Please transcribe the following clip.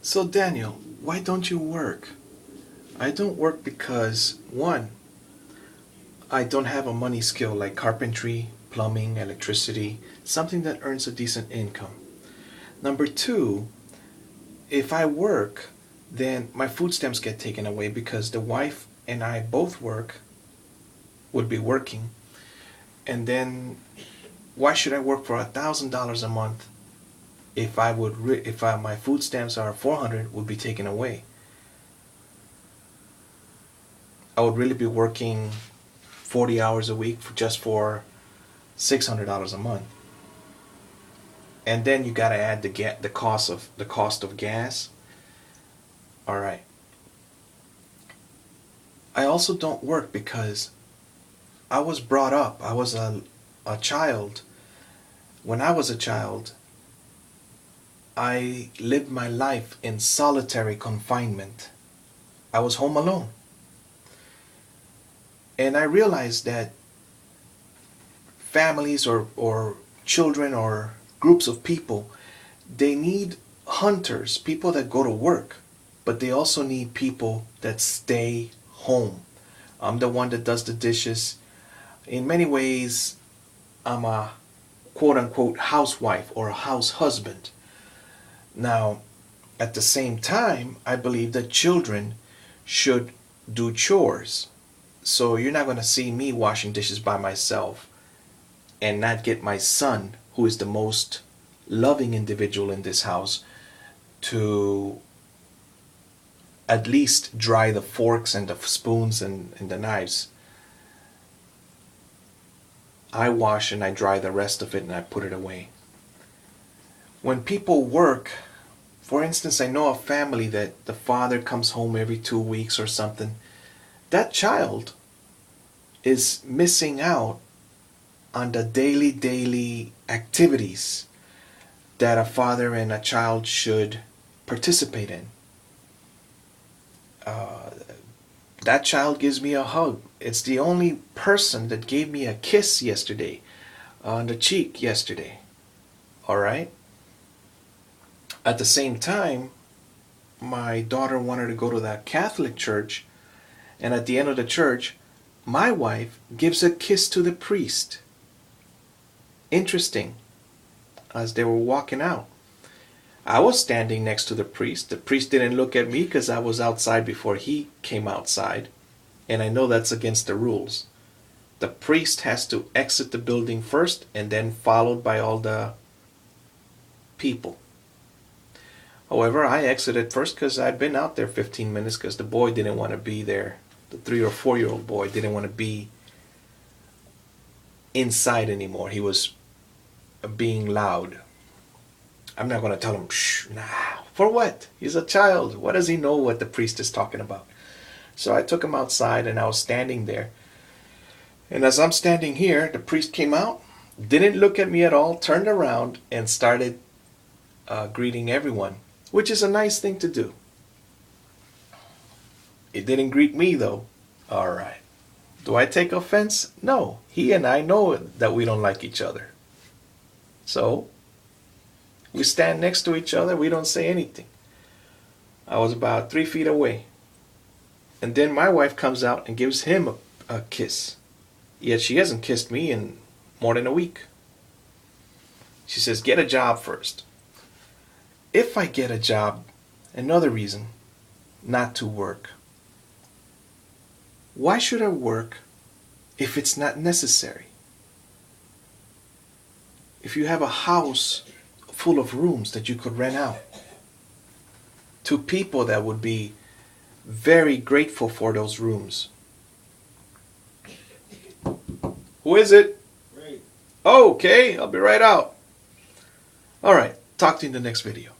So Daniel, why don't you work? I don't work because, one, I don't have a money skill like carpentry, plumbing, electricity, something that earns a decent income. Number two, if I work, then my food stamps get taken away because the wife and I both work, would be working. And then why should I work for $1,000 a month if my food stamps are 400 would be taken away? I would really be working 40 hours a week just for $600 a month. And then you got to add the cost of gas. All right. I also don't work because I was brought up. I was a child. When I was a child, I lived my life in solitary confinement. I was home alone. And I realized that families or children or groups of people, they need hunters, people that go to work, but they also need people that stay home. I'm the one that does the dishes. In many ways, I'm a quote unquote housewife or a house husband. Now, at the same time, I believe that children should do chores. So you're not going to see me washing dishes by myself and not get my son, who is the most loving individual in this house, to at least dry the forks and the spoons and the knives. I wash and I dry the rest of it and I put it away. When people work, for instance, I know a family that the father comes home every 2 weeks or something. That child is missing out on the daily activities that a father and a child should participate in. That child gives me a hug. It's the only person that gave me a kiss yesterday, on the cheek yesterday. All right? At the same time, my daughter wanted to go to that Catholic church, and at the end of the church, my wife gives a kiss to the priest. Interesting. As they were walking out, I was standing next to the priest. The priest didn't look at me because I was outside before he came outside. And I know that's against the rules. The priest has to exit the building first and then followed by all the people. However, I exited first because I'd been out there 15 minutes because the boy didn't want to be there. The 3 or 4-year-old boy didn't want to be inside anymore. He was being loud. I'm not going to tell him, shh, nah. For what? He's a child. What does he know what the priest is talking about? So I took him outside and I was standing there. And as I'm standing here, the priest came out, didn't look at me at all, turned around and started greeting everyone, which is a nice thing to do. It didn't greet me though. All right. Do I take offense? No. He and I know that we don't like each other. So we stand next to each other. We don't say anything. I was about 3 feet away. And then my wife comes out and gives him a kiss. Yet she hasn't kissed me in more than a week. She says, get a job first. If I get a job, another reason not to work. Why should I work if it's not necessary? If you have a house full of rooms that you could rent out to people that would be very grateful for those rooms. Who is it? Great. Oh, okay, I'll be right out. All right, talk to you in the next video.